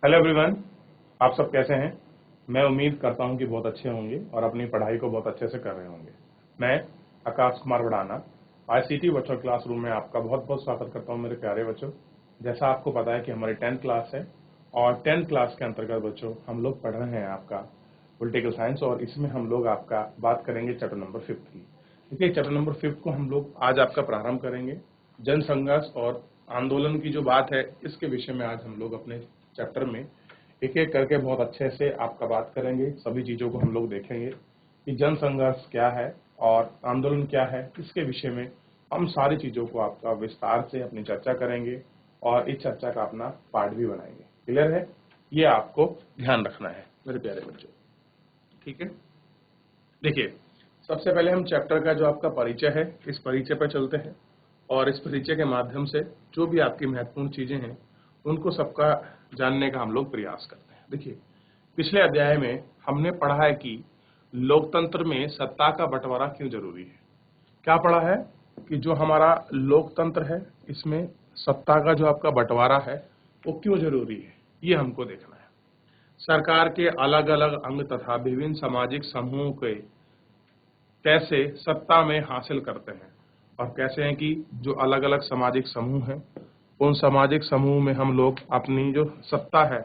Hello everyone, आप सब कैसे हैं। मैं उम्मीद करता हूं कि बहुत अच्छे होंगे और अपनी पढ़ाई को बहुत अच्छे से कर रहे होंगे। मैं Akash Kumar वड़ाना ICT virtual classroom में आपका बहुत बहुत स्वागत करता हूं मेरे प्यारे बच्चों। जैसा आपको पता है कि हमारी 10th क्लास है और 10th क्लास के अंतर्गत बच्चों हम लोग पढ़ रहे हैं आपका पॉलिटिकल साइंस और इसमें हम लोग आपका बात करेंगे चैप्टर नंबर 5 की। देखिए, चैप्टर नंबर 5 को हम लोग आज आपका प्रारंभ करेंगे। जन संघर्ष और आंदोलन की जो बात है इसके विषय में आज हम लोग अपने चैप्टर में एक एक करके बहुत अच्छे से आपका बात करेंगे। सभी चीजों को हम लोग देखेंगे कि जन संघर्ष क्या है और आंदोलन क्या है। इसके विषय में हम सारी चीजों को आपका विस्तार से अपनी चर्चा करेंगे और इस चर्चा का अपना पार्ट भी बनाएंगे। क्लियर है? ये आपको ध्यान रखना है मेरे प्यारे बच्चों, ठीक है। देखिए, सबसे पहले हम चैप्टर का जो आपका परिचय है इस परिचय पर चलते हैं और इस परिचय के माध्यम से जो भी आपकी महत्वपूर्ण चीजें हैं उनको सबका जानने का हम लोग प्रयास करते हैं। देखिए, पिछले अध्याय में हमने पढ़ा है कि लोकतंत्र में सत्ता का बंटवारा क्यों जरूरी है। क्या पढ़ा है कि जो हमारा लोकतंत्र है इसमें सत्ता का जो आपका बंटवारा है वो क्यों जरूरी है, ये हमको देखना है। सरकार के अलग अलग अंग तथा विभिन्न सामाजिक समूहों के कैसे सत्ता में हासिल करते हैं और कैसे हैं कि जो अलग अलग सामाजिक समूह हैं उन सामाजिक समूह में हम लोग अपनी जो सत्ता है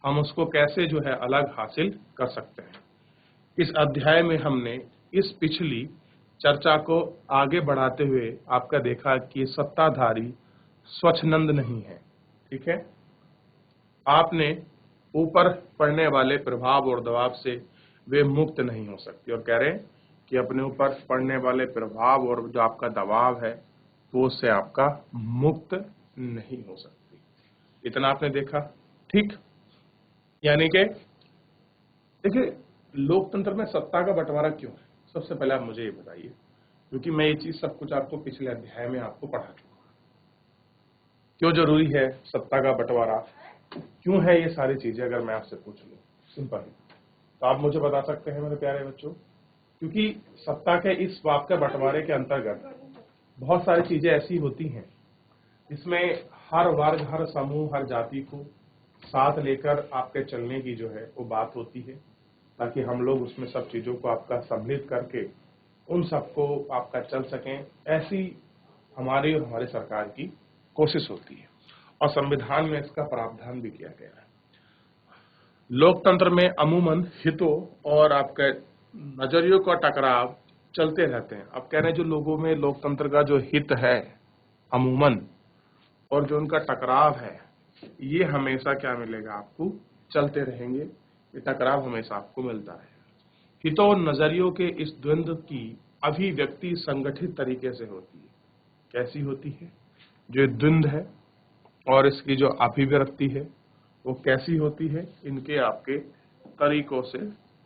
हम उसको कैसे जो है अलग हासिल कर सकते हैं। इस अध्याय में हमने इस पिछली चर्चा को आगे बढ़ाते हुए आपका देखा कि सत्ताधारी स्वच्छंद नहीं है, ठीक है। आपने ऊपर पड़ने वाले प्रभाव और दबाव से वे मुक्त नहीं हो सकते और कह रहे हैं कि अपने ऊपर पड़ने वाले प्रभाव और जो आपका दबाव है वो उससे आपका मुक्त नहीं हो सकती। इतना आपने देखा, ठीक। यानी कि देखिए, लोकतंत्र में सत्ता का बंटवारा क्यों है, सबसे पहले आप मुझे ये बताइए, क्योंकि मैं ये चीज सब कुछ आपको पिछले अध्याय में आपको पढ़ा चुका हूं। क्यों जरूरी है सत्ता का बंटवारा, क्यों है ये सारी चीजें, अगर मैं आपसे पूछ लूं सिंपल ही तो आप मुझे बता सकते हैं मेरे प्यारे बच्चों। क्योंकि सत्ता के इस बात के बंटवारे के अंतर्गत बहुत सारी चीजें ऐसी होती हैं जिसमें हर वर्ग, हर समूह, हर जाति को साथ लेकर आपके चलने की जो है वो बात होती है, ताकि हम लोग उसमें सब चीजों को आपका सम्मिलित करके उन सबको आपका चल सकें। ऐसी हमारी और हमारी सरकार की कोशिश होती है और संविधान में इसका प्रावधान भी किया गया है। लोकतंत्र में अमूमन हितों और आपके नजरियों का टकराव चलते रहते हैं। अब कह रहे हैं जो लोगों में लोकतंत्र का जो हित है अमूमन और जो उनका टकराव है ये हमेशा क्या मिलेगा आपको, चलते रहेंगे। ये टकराव हमेशा आपको मिलता है। हितों और नजरियों के इस द्वंद्व की अभिव्यक्ति संगठित तरीके से होती है। कैसी होती है? जो द्वंद्व है और इसकी जो अभिव्यक्ति है वो कैसी होती है, इनके आपके तरीकों से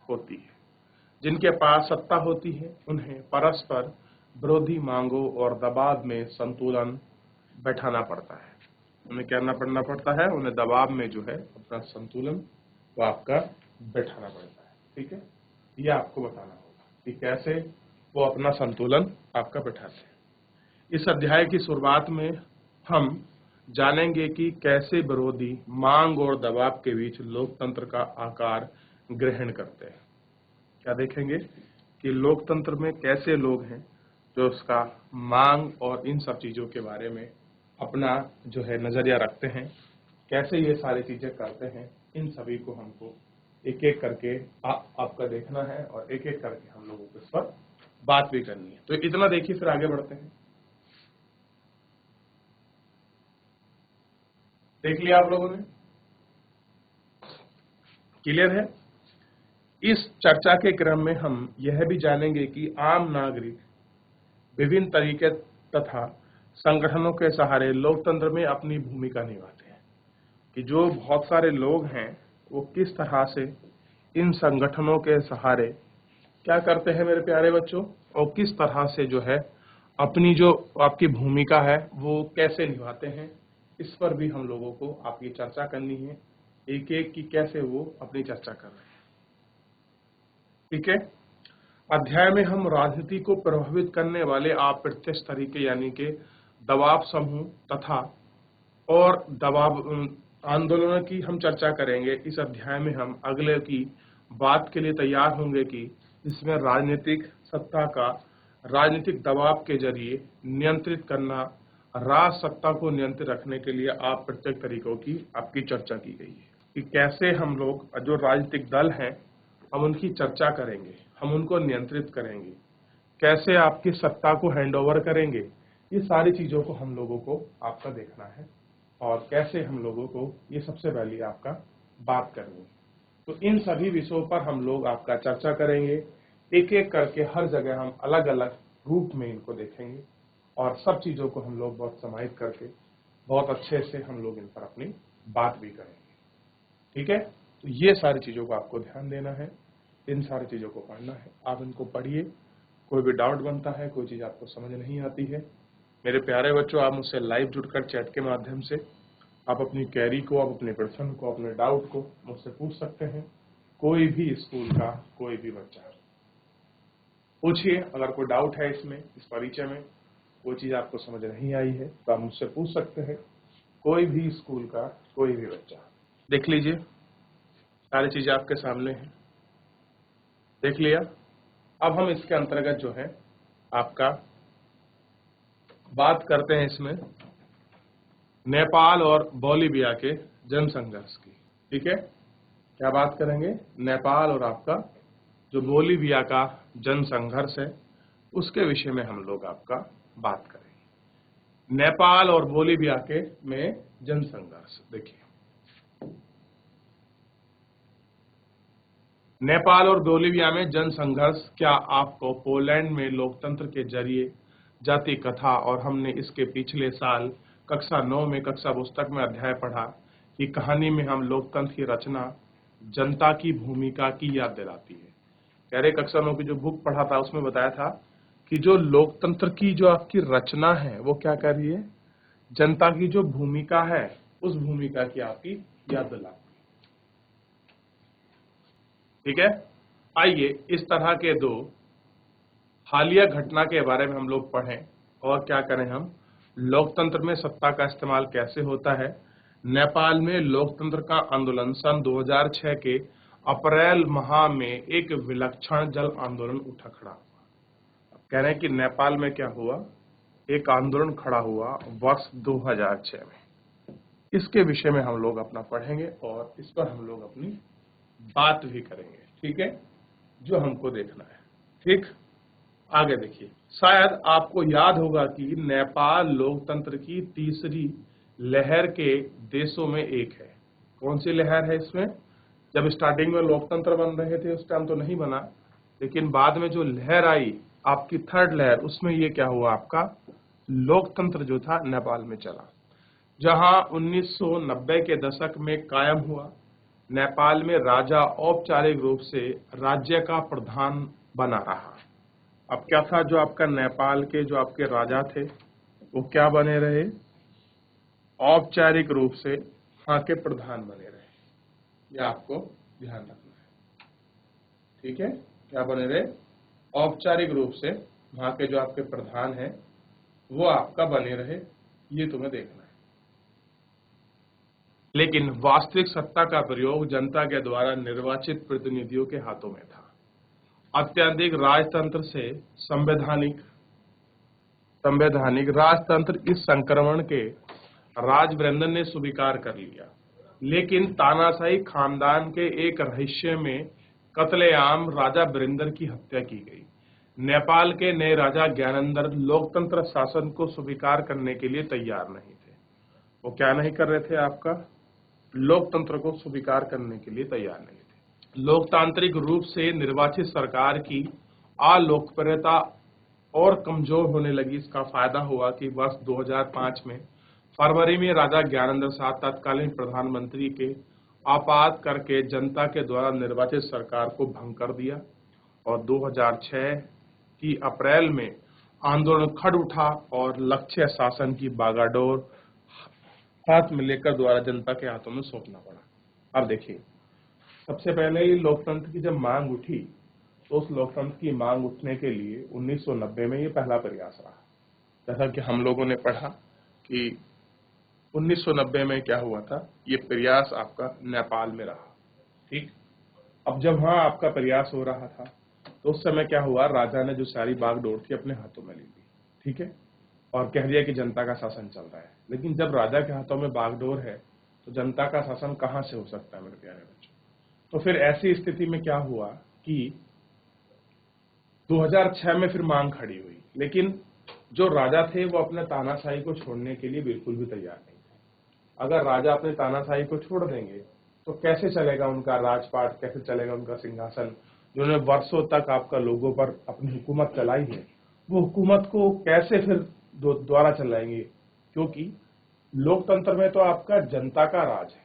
होती है। जिनके पास सत्ता होती है उन्हें परस्पर विरोधी मांगों और दबाव में संतुलन बैठाना पड़ता है। उन्हें क्या करना पड़ता है, उन्हें दबाव में जो है अपना संतुलन वो आपका बैठाना पड़ता है, ठीक है। ये आपको बताना होगा कि कैसे वो अपना संतुलन आपका बैठाते हैं। इस अध्याय की शुरुआत में हम जानेंगे कि कैसे विरोधी मांग और दबाव के बीच लोकतंत्र का आकार ग्रहण करते हैं। क्या देखेंगे कि लोकतंत्र में कैसे लोग हैं जो उसका मांग और इन सब चीजों के बारे में अपना जो है नजरिया रखते हैं, कैसे ये सारी चीजें करते हैं। इन सभी को हमको एक एक करके आपका देखना है और एक एक करके हम लोगों को इस पर बात भी करनी है। तो इतना देखिए, फिर आगे बढ़ते हैं। देख लिया आप लोगों ने, क्लियर है। इस चर्चा के क्रम में हम यह भी जानेंगे कि आम नागरिक विभिन्न तरीके तथा संगठनों के सहारे लोकतंत्र में अपनी भूमिका निभाते हैं। कि जो बहुत सारे लोग हैं वो किस तरह से इन संगठनों के सहारे क्या करते हैं मेरे प्यारे बच्चों, और किस तरह से जो है अपनी जो आपकी भूमिका है वो कैसे निभाते हैं, इस पर भी हम लोगों को आपकी चर्चा करनी है। एक एक की कैसे वो अपनी चर्चा कर रहे हैं, ठीक है। अध्याय में हम राजनीति को प्रभावित करने वाले अप्रत्यक्ष तरीके यानी कि दबाव समूह तथा और दबाव आंदोलनों की हम चर्चा करेंगे। इस अध्याय में हम अगले की बात के लिए तैयार होंगे कि इसमें राजनीतिक सत्ता का राजनीतिक दबाव के जरिए नियंत्रित करना, राज सत्ता को नियंत्रित रखने के लिए आप प्रत्येक तरीकों की आपकी चर्चा की गई है कि कैसे हम लोग जो राजनीतिक दल हैं हम उनकी चर्चा करेंगे, हम उनको नियंत्रित करेंगे, कैसे आपकी सत्ता को हैंडओवर करेंगे। ये सारी चीजों को हम लोगों को आपका देखना है और कैसे हम लोगों को ये सबसे पहले आपका बात करनी है। तो इन सभी विषयों पर हम लोग आपका चर्चा करेंगे, एक एक करके हर जगह हम अलग अलग रूप में इनको देखेंगे और सब चीजों को हम लोग बहुत समाहित करके बहुत अच्छे से हम लोग इन पर अपनी बात भी करेंगे। ठीक है, तो ये सारी चीजों को आपको ध्यान देना है, इन सारी चीजों को पढ़ना है। आप इनको पढ़िए, कोई भी डाउट बनता है, कोई चीज आपको समझ नहीं आती है, मेरे प्यारे बच्चों आप मुझसे लाइव जुड़कर चैट के माध्यम से आप अपनी क्वेरी को, आप अपने प्रश्न को, अपने डाउट को मुझसे पूछ सकते हैं। कोई भी स्कूल का कोई भी बच्चा पूछिए, अगर कोई डाउट है इसमें, इस परिचय में कोई चीज आपको समझ नहीं आई है तो आप मुझसे पूछ सकते हैं। कोई भी स्कूल का कोई भी बच्चा देख लीजिए, सारी चीजें आपके सामने हैं, देख लिया। अब हम इसके अंतर्गत जो है आपका बात करते हैं इसमें नेपाल और बोलिविया के जनसंघर्ष की। ठीक है, क्या बात करेंगे? नेपाल और आपका जो बोलिविया का जनसंघर्ष है उसके विषय में हम लोग आपका बात करेंगे। नेपाल और बोलिविया के में जनसंघर्ष देखिए, नेपाल और बोलिविया में जनसंघर्ष। क्या आपको पोलैंड में लोकतंत्र के जरिए जाति कथा, और हमने इसके पिछले साल कक्षा 9 में कक्षा पुस्तक में अध्याय पढ़ा कि कहानी में हम लोकतंत्र की रचना जनता की भूमिका की याद दिलाती है। कह रहे कक्षा 9 की जो बुक पढ़ा था उसमें बताया था कि जो लोकतंत्र की जो आपकी रचना है वो क्या कर रही है, जनता की जो भूमिका है उस भूमिका की आपकी याद दिलाती है। ठीक है, आइए इस तरह के दो हालिया घटना के बारे में हम लोग पढ़ें और क्या करें, हम लोकतंत्र में सत्ता का इस्तेमाल कैसे होता है। नेपाल में लोकतंत्र का आंदोलन सन 2006 के अप्रैल माह में एक विलक्षण जन आंदोलन उठा खड़ा हुआ। कह रहे हैं कि नेपाल में क्या हुआ, एक आंदोलन खड़ा हुआ वर्ष 2006 में। इसके विषय में हम लोग अपना पढ़ेंगे और इस पर हम लोग अपनी बात भी करेंगे। ठीक है, जो हमको देखना है। ठीक, आगे देखिए, शायद आपको याद होगा कि नेपाल लोकतंत्र की तीसरी लहर के देशों में एक है। कौन सी लहर है इसमें? जब स्टार्टिंग में लोकतंत्र बन रहे थे उस टाइम तो नहीं बना, लेकिन बाद में जो लहर आई आपकी थर्ड लहर, उसमें ये क्या हुआ, आपका लोकतंत्र जो था नेपाल में चला, जहां 1990 के दशक में कायम हुआ। नेपाल में राजा औपचारिक रूप से राज्य का प्रधान बना रहा। अब क्या था, जो आपका नेपाल के जो आपके राजा थे वो क्या बने रहे, औपचारिक रूप से वहां के प्रधान बने रहे। यह आपको ध्यान रखना है। ठीक है, क्या बने रहे, औपचारिक रूप से वहां के जो आपके प्रधान हैं वो आपका बने रहे, ये तुम्हें देखना है। लेकिन वास्तविक सत्ता का प्रयोग जनता के द्वारा निर्वाचित प्रतिनिधियों के हाथों में था। अत्यधिक राजतंत्र से संवैधानिक राजतंत्र इस संक्रमण के राजवृंदन ने स्वीकार कर लिया, लेकिन तानाशाही खानदान के एक रहस्य में कत्लेआम राजा वीरेंद्र की हत्या की गई। नेपाल के नए राजा ज्ञानेंद्र लोकतंत्र शासन को स्वीकार करने के लिए तैयार नहीं थे। वो क्या नहीं कर रहे थे, आपका लोकतंत्र को स्वीकार करने के लिए तैयार नहीं थे। लोकतांत्रिक रूप से निर्वाचित सरकार की अलोकप्रियता और कमजोर होने लगी। इसका फायदा हुआ कि वर्ष 2005 में फरवरी में राजा ज्ञानेंद्र साहब तत्कालीन प्रधानमंत्री के आपात करके जनता के द्वारा निर्वाचित सरकार को भंग कर दिया और 2006 की अप्रैल में आंदोलन खड़ उठा और लक्ष्य शासन की बागडोर हाथ में लेकर द्वारा जनता के हाथों में सौंपना पड़ा। अब देखिए, सबसे पहले ही लोकतंत्र की जब मांग उठी तो उस लोकतंत्र की मांग उठने के लिए 1990 में ये पहला प्रयास रहा। जैसा कि हम लोगों ने पढ़ा कि 1990 में क्या हुआ था, ये प्रयास आपका नेपाल में रहा। ठीक, अब जब वहां आपका प्रयास हो रहा था तो उस समय क्या हुआ, राजा ने जो सारी बागडोर थी अपने हाथों में ले ली। ठीक है, और कह दिया कि जनता का शासन चल रहा है। लेकिन जब राजा के हाथों में बागडोर है तो जनता का शासन कहां से हो सकता है मेरे प्यारे बच्चों। तो फिर ऐसी स्थिति में क्या हुआ कि 2006 में फिर मांग खड़ी हुई, लेकिन जो राजा थे वो अपने तानाशाही को छोड़ने के लिए बिल्कुल भी तैयार नहीं थे। अगर राजा अपने तानाशाही को छोड़ देंगे तो कैसे चलेगा उनका राजपाट, कैसे चलेगा उनका सिंहासन, जिन्होंने वर्षों तक आपका लोगों पर अपनी हुकूमत चलाई है, वो हुकूमत को कैसे फिर दोबारा चलाएंगे। क्योंकि लोकतंत्र में तो आपका जनता का राज है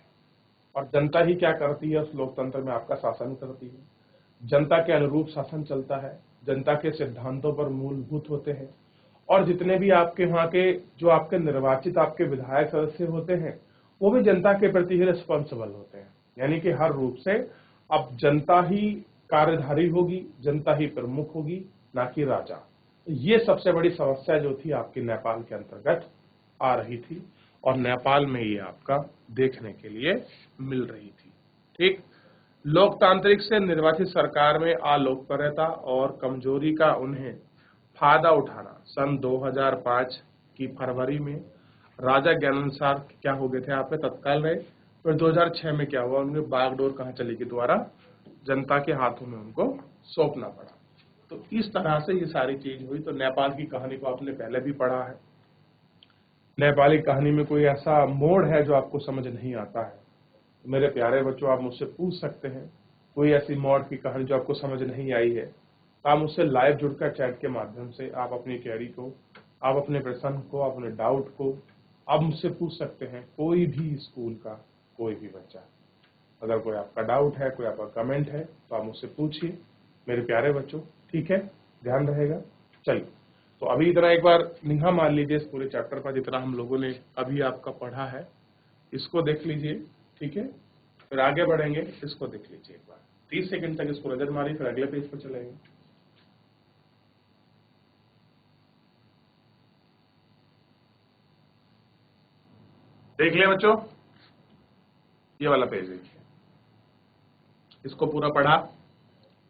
और जनता ही क्या करती है, उस लोकतंत्र में आपका शासन करती है। जनता के अनुरूप शासन चलता है, जनता के सिद्धांतों पर मूलभूत होते हैं, और जितने भी आपके वहां के जो आपके निर्वाचित आपके विधायक सदस्य होते हैं वो भी जनता के प्रति ही रिस्पॉन्सिबल होते हैं। यानी कि हर रूप से अब जनता ही कार्यधारी होगी, जनता ही प्रमुख होगी, ना कि राजा। तो ये सबसे बड़ी समस्या जो थी आपकी नेपाल के अंतर्गत आ रही थी और नेपाल में ये आपका देखने के लिए मिल रही थी। ठीक, लोकतांत्रिक से निर्वाचित सरकार में अलोकप्रियता और कमजोरी का उन्हें फायदा उठाना सन 2005 की फरवरी में राजा ज्ञानानुसार क्या हो गए थे आप में तत्काल रहे। फिर 2006 में क्या हुआ, उनके बागडोर कहां चली गई, दोबारा जनता के हाथों में उनको सौंपना पड़ा। तो इस तरह से ये सारी चीज हुई। तो नेपाल की कहानी को आपने पहले भी पढ़ा है। नेपाली कहानी में कोई ऐसा मोड़ है जो आपको समझ नहीं आता है, तो मेरे प्यारे बच्चों आप मुझसे पूछ सकते हैं। कोई ऐसी मोड़ की कहानी जो आपको समझ नहीं आई है, आप मुझसे लाइव जुड़कर चैट के माध्यम से आप अपनी क्वेरी को, आप अपने प्रश्न को, अपने डाउट को आप मुझसे पूछ सकते हैं। कोई भी स्कूल का कोई भी बच्चा, अगर कोई आपका डाउट है, कोई आपका कमेंट है तो आप मुझसे पूछिए मेरे प्यारे बच्चों। ठीक है, ध्यान रहेगा। चलिए, तो अभी इतना एक बार निगाह मान लीजिए इस पूरे चैप्टर पर, जितना हम लोगों ने अभी आपका पढ़ा है इसको देख लीजिए। ठीक है, फिर आगे बढ़ेंगे, इसको देख लीजिए एक बार 30 सेकंड तक इसको नजर मारिए, फिर अगले पेज पर चलेंगे। देख लिया बच्चों, ये वाला पेज देखिए, इसको पूरा पढ़ा,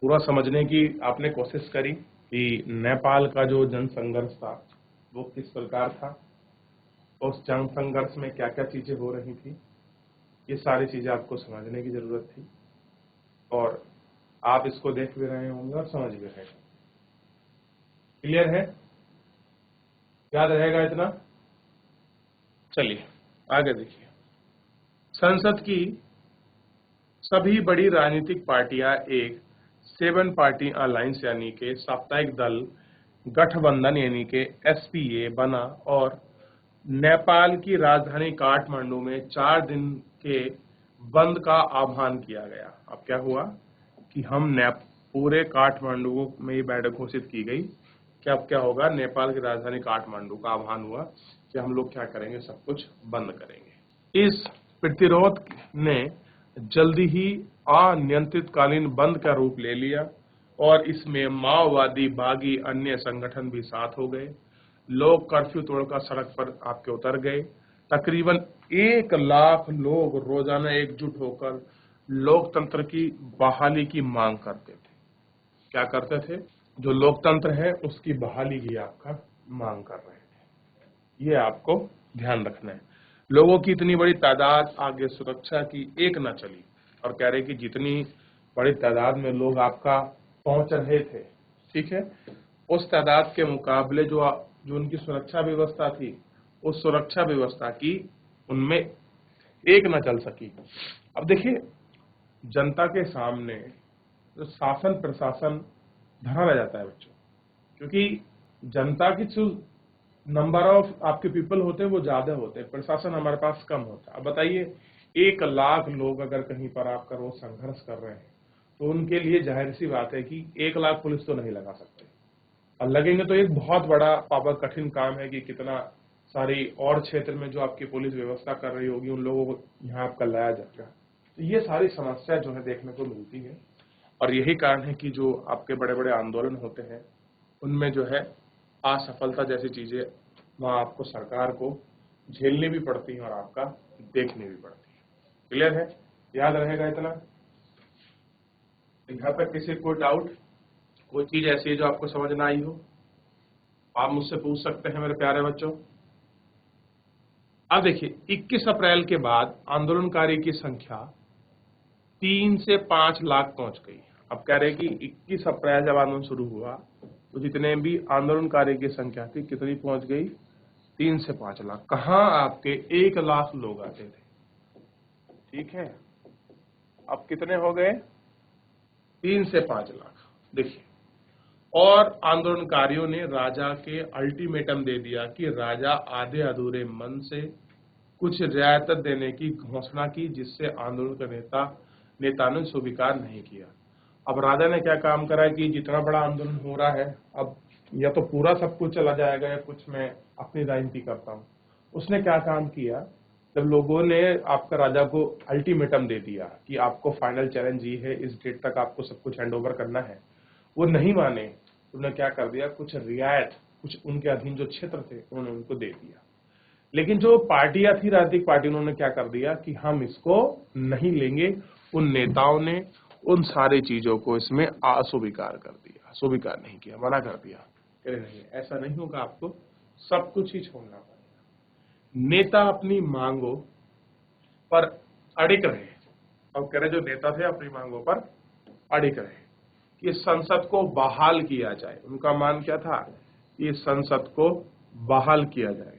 पूरा समझने की आपने कोशिश करी कि नेपाल का जो जन संघर्ष था वो किस प्रकार था, उस जन संघर्ष में क्या क्या चीजें हो रही थी, ये सारी चीजें आपको समझने की जरूरत थी। और आप इसको देख भी रहे होंगे और समझ भी रहे होंगे। क्लियर है, याद रहेगा इतना। चलिए आगे देखिए। संसद की सभी बड़ी राजनीतिक पार्टियां एक 7 पार्टी अलायंस यानी के साप्ताहिक दल गठबंधन यानी के एसपीए बना और नेपाल की राजधानी काठमांडू में 4 दिन के बंद का आह्वान किया गया। अब क्या हुआ कि हम पूरे काठमांडू में ये बैठक घोषित की गई कि अब क्या होगा, नेपाल की राजधानी काठमांडू का आह्वान हुआ कि हम लोग क्या करेंगे, सब कुछ बंद करेंगे। इस प्रतिरोध ने जल्दी ही अनियंत्रितकालीन बंद का रूप ले लिया और इसमें माओवादी बागी अन्य संगठन भी साथ हो गए। लोग कर्फ्यू तोड़कर सड़क पर आपके उतर गए। तकरीबन 1 लाख लोग रोजाना एकजुट होकर लोकतंत्र की बहाली की मांग करते थे। क्या करते थे, जो लोकतंत्र है उसकी बहाली की आपका मांग कर रहे थे। ये आपको ध्यान रखना है। लोगों की इतनी बड़ी तादाद आगे सुरक्षा की एक न चली और कह रहे कि जितनी बड़ी तादाद में लोग आपका पहुंच रहे थे, ठीक है, उस तादाद के मुकाबले जो उनकी सुरक्षा व्यवस्था थी, उस सुरक्षा व्यवस्था की उनमें एक न चल सकी। अब देखिए, जनता के सामने जो शासन प्रशासन धरा रह जाता है बच्चों, क्योंकि जनता की जो नंबर ऑफ आपके पीपल होते हैं वो ज्यादा होते हैं, प्रशासन हमारे पास कम होता है। अब बताइए, 1 लाख लोग अगर कहीं पर आपका रोज संघर्ष कर रहे हैं तो उनके लिए जाहिर सी बात है कि 1 लाख पुलिस तो नहीं लगा सकते, और लगेंगे तो एक बहुत बड़ा पापा कठिन काम है कि कितना सारी और क्षेत्र में जो आपकी पुलिस व्यवस्था कर रही होगी उन लोगों को यहाँ आपका लाया जाएगा। तो ये सारी समस्या जो है देखने को मिलती है और यही कारण है कि जो आपके बड़े बड़े आंदोलन होते हैं उनमें जो है असफलता जैसी चीजें वहां आपको सरकार को झेलनी भी पड़ती हैं और आपका देखनी भी पड़ती है। क्लियर है? याद रहेगा इतना? यहाँ पर किसी कोई डाउट, कोई चीज ऐसी है जो आपको समझ ना आई हो, आप मुझसे पूछ सकते हैं मेरे प्यारे बच्चों। अब देखिए 21 अप्रैल के बाद आंदोलनकारी की संख्या 3 से 5 लाख पहुंच गई। अब कह रहे हैं कि 21 अप्रैल जब आंदोलन शुरू हुआ तो जितने भी आंदोलनकारी की संख्या थी कितनी पहुंच गई? 3 से 5 लाख। कहां आपके 1 लाख लोग आते थे, ठीक है, अब कितने हो गए? 3 से 5 लाख। देखिए, और आंदोलनकारियों ने राजा के अल्टीमेटम दे दिया कि राजा आधे अधूरे मन से कुछ रियायत देने की घोषणा की, जिससे आंदोलन का नेता ने स्वीकार नहीं किया। अब राजा ने क्या काम करा कि जितना बड़ा आंदोलन हो रहा है, अब या तो पूरा सब कुछ चला जाएगा या कुछ मैं अपनी राजनीति करता हूं। उसने क्या काम किया, जब लोगों ने आपका राजा को अल्टीमेटम दे दिया कि आपको फाइनल चैलेंज ये है, इस डेट तक आपको सब कुछ हैंड ओवर करना है, वो नहीं माने तो उन्होंने क्या कर दिया, कुछ रियायत, कुछ उनके अधीन जो क्षेत्र थे उन्होंने उनको दे दिया। लेकिन जो पार्टियां थी, राजनीतिक पार्टी, उन्होंने क्या कर दिया कि हम इसको नहीं लेंगे। उन नेताओं ने उन सारी चीजों को इसमें अस्वीकार कर दिया, स्वीकार नहीं किया, मना कर दिया, कह रहे नहीं ऐसा नहीं होगा, आपको सब कुछ ही छोड़ना पड़ेगा। नेता अपनी मांगों पर अड़िग रहे। अब कह रहे जो नेता थे अपनी मांगों पर अड़िग रहे कि संसद को बहाल किया जाए। उनका मान क्या था? कि संसद को बहाल किया जाए।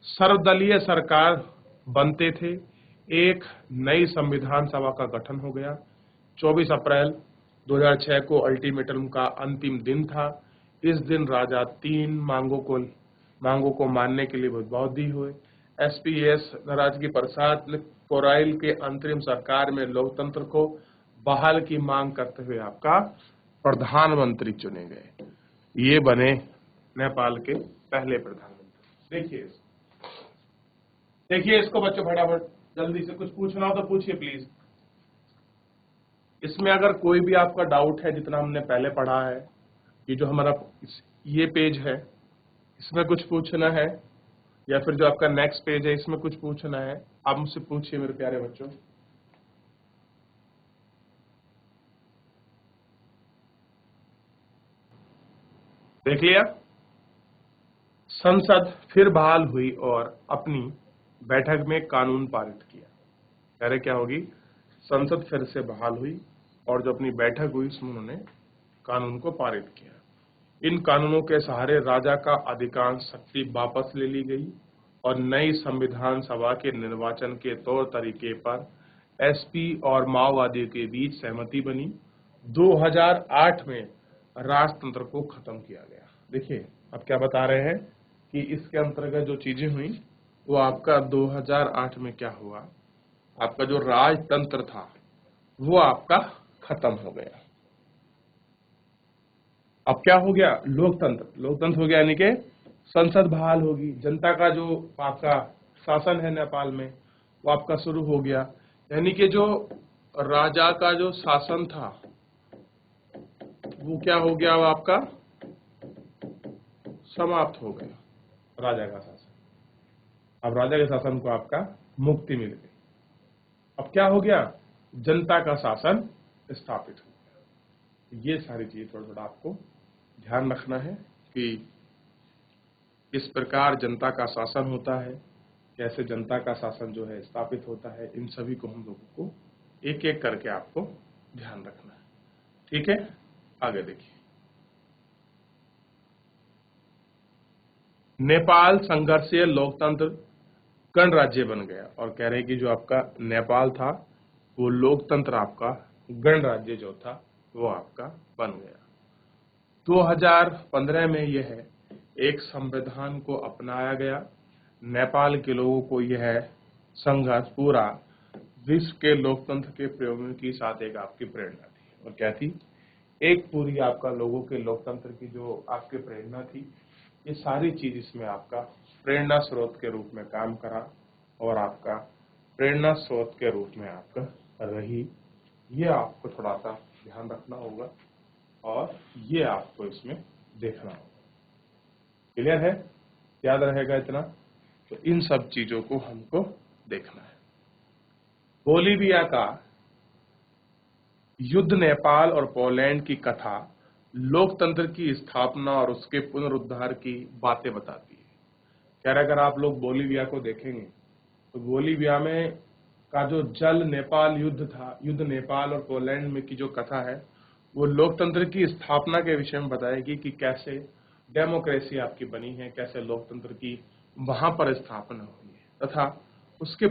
सर्वदलीय सरकार बनते थे। एक नई संविधान सभा का गठन हो गया। 24 अप्रैल 2006 को अल्टीमेटम का अंतिम दिन था। इस दिन राजा 3 मांगों को मानने के लिए बाध्य हुए। एसपीएस नाराजगी प्रसाद कोराइल के अंतरिम सरकार में लोकतंत्र को बहाल की मांग करते हुए आपका प्रधानमंत्री चुने गए। ये बने नेपाल के पहले प्रधानमंत्री। देखिए इसको बच्चों, फटाफट जल्दी से, कुछ पूछना हो तो पूछिए प्लीज। इसमें अगर कोई भी आपका डाउट है, जितना हमने पहले पढ़ा है, ये जो हमारा ये पेज है, इसमें कुछ पूछना है, या फिर जो आपका नेक्स्ट पेज है इसमें कुछ पूछना है, आप मुझसे पूछिए मेरे प्यारे बच्चों। देख लिया? संसद फिर बहाल हुई और अपनी बैठक में कानून पारित किया। कह रहे क्या होगी? संसद फिर से बहाल हुई और जो अपनी बैठक हुई उसमें उन्होंने कानून को पारित किया। इन कानूनों के सहारे राजा का अधिकांश शक्ति वापस ले ली गई और नई संविधान सभा के निर्वाचन के तौर तरीके पर एसपी और माओवादियों के बीच सहमति बनी। 2008 में राजतंत्र को खत्म किया गया। देखिए अब क्या बता रहे हैं कि इसके अंतर्गत जो चीजें हुई वो आपका 2008 में क्या हुआ, आपका जो राजतंत्र था वो आपका खत्म हो गया। अब क्या हो गया? लोकतंत्र हो गया, यानी कि संसद बहाल होगी, जनता का जो आपका शासन है नेपाल में वो आपका शुरू हो गया। यानी कि जो राजा का जो शासन था वो क्या हो गया, वो आपका समाप्त हो गया, राजा का शासन। अब राजा के शासन को आपका मुक्ति मिल गई। अब क्या हो गया? जनता का शासन स्थापित हो गया। ये सारी चीजें थोड़ा थोड़ा आपको ध्यान रखना है कि किस प्रकार जनता का शासन होता है, कैसे जनता का शासन जो है स्थापित होता है, इन सभी को हम लोगों को एक एक करके आपको ध्यान रखना है। ठीक है, आगे देखिए। नेपाल संघर्षीय लोकतंत्र गणराज्य बन गया और कह रहे कि जो आपका नेपाल था वो लोकतंत्र आपका गणराज्य जो था वो आपका बन गया। 2015 में यह एक संविधान को अपनाया गया। नेपाल के लोगों को यह संघर्ष पूरा विश्व के लोकतंत्र के प्रयोगों के साथ एक आपकी प्रेरणा थी। और क्या थी? एक पूरी आपका लोगों के लोकतंत्र की जो आपकी प्रेरणा थी, ये सारी चीज इसमें आपका प्रेरणा स्रोत के रूप में काम करा और आपका प्रेरणा स्रोत के रूप में आपका रही। ये आपको थोड़ा सा ध्यान रखना होगा और ये आपको इसमें देखना होगा। क्लियर है? याद रहेगा इतना? तो इन सब चीजों को हमको देखना है। बोलीविया का युद्ध नेपाल और पोलैंड की कथा लोकतंत्र की स्थापना और उसके पुनरुद्धार की बातें बताती है। खैर, अगर आप लोग बोलीविया को देखेंगे तो बोलीविया में का जो जल नेपाल युद्ध था, युद्ध नेपाल और पोलैंड में की जो कथा है, वो लोकतंत्र की स्थापना के विषय में बताएगी कि कैसे डेमोक्रेसी आपकी बनी है, कैसे लोकतंत्र की वहां पर स्थापना हुई है, तथा उसके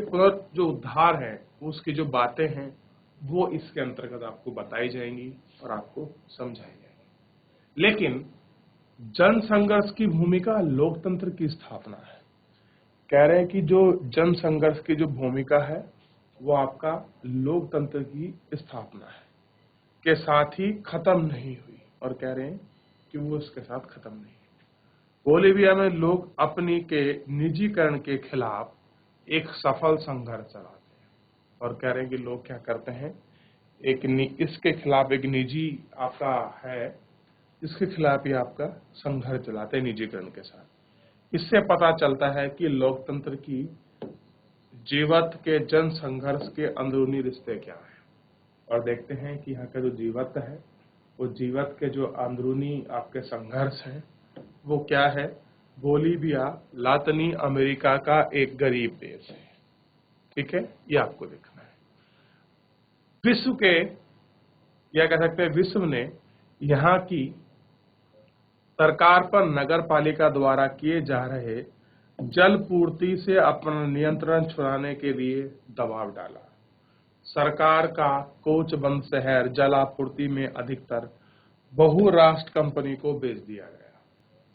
जो उद्धार है, उसकी जो बातें हैं, वो इसके अंतर्गत आपको बताई जाएंगी और आपको समझाई जाएंगी। लेकिन जन संघर्ष की भूमिका लोकतंत्र की स्थापना है। कह रहे हैं कि जो जन संघर्ष की जो भूमिका है वो आपका लोकतंत्र की स्थापना है के साथ ही खत्म नहीं हुई, और कह रहे हैं कि वो इसके साथ खत्म नहीं हुई। बोलीविया में लोग अपनी के निजीकरण के खिलाफ एक सफल संघर्ष चलाते हैं, और कह रहे हैं कि लोग क्या करते हैं, इसके खिलाफ एक निजी आपका है, इसके खिलाफ ही आपका संघर्ष चलाते हैं निजीकरण के साथ। इससे पता चलता है कि लोकतंत्र की जीवत के जन संघर्ष के अंदरूनी रिश्ते क्या हैं, और देखते हैं कि यहाँ का जो जीवत है, वो जीवत के जो अंदरूनी आपके संघर्ष हैं वो क्या है। बोलीविया लातिनी अमेरिका का एक गरीब देश है, ठीक है, ये आपको देखना है। विश्व के, या कह सकते हैं विश्व ने यहाँ की सरकार पर नगर पालिका द्वारा किए जा रहे जल पूर्ति से अपना नियंत्रण छुड़ाने के लिए दबाव डाला। सरकार का कोचबंद शहर जल आपूर्ति में अधिकतर बहुराष्ट्र कंपनी को बेच दिया गया।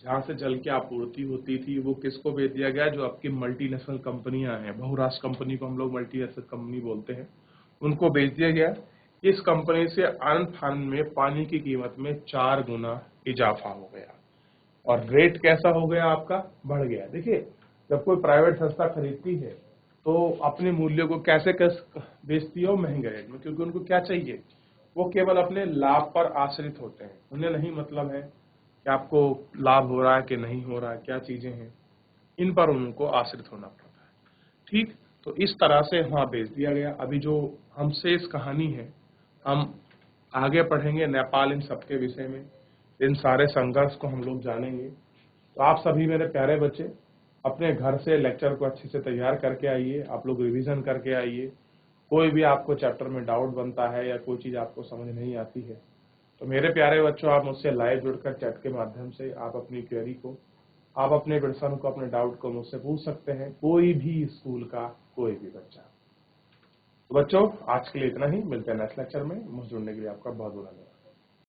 जहां से जल की आपूर्ति होती थी वो किसको बेच दिया गया, जो आपकी मल्टीनेशनल कंपनियां हैं, बहुराष्ट्र कंपनी को हम लोग मल्टीनेशनल कंपनी बोलते हैं, उनको बेच दिया गया। इस कंपनी से आनंद फानन में पानी की कीमत में 4 गुना इजाफा हो गया, और रेट कैसा हो गया आपका, बढ़ गया। देखिए, जब कोई प्राइवेट संस्था खरीदती है तो अपने मूल्य को कैसे बेचती है, वो महंगे रेट में, क्योंकि उनको क्या चाहिए, वो केवल अपने लाभ पर आश्रित होते हैं। उन्हें नहीं मतलब है कि आपको लाभ हो रहा है कि नहीं हो रहा है, क्या चीजें हैं, इन पर उनको आश्रित होना पड़ता है। ठीक, तो इस तरह से वहां बेच दिया गया। अभी जो हमसे इस कहानी है, हम आगे पढ़ेंगे नेपाल इन सबके विषय में, इन सारे संघर्ष को हम लोग जानेंगे। तो आप सभी मेरे प्यारे बच्चे अपने घर से लेक्चर को अच्छे से तैयार करके आइए, आप लोग रिवीजन करके आइए। कोई भी आपको चैप्टर में डाउट बनता है या कोई चीज आपको समझ नहीं आती है तो मेरे प्यारे बच्चों, आप मुझसे लाइव जुड़कर चैट के माध्यम से आप अपनी क्वेरी को, आप अपने प्रश्न को, अपने डाउट को मुझसे पूछ सकते हैं, कोई भी स्कूल का कोई भी बच्चा। तो बच्चों, आज के लिए इतना ही, मिलते हैं नेक्स्ट लेक्चर में। मुझसे जुड़ने के लिए आपका बहुत बहुत धन्यवाद।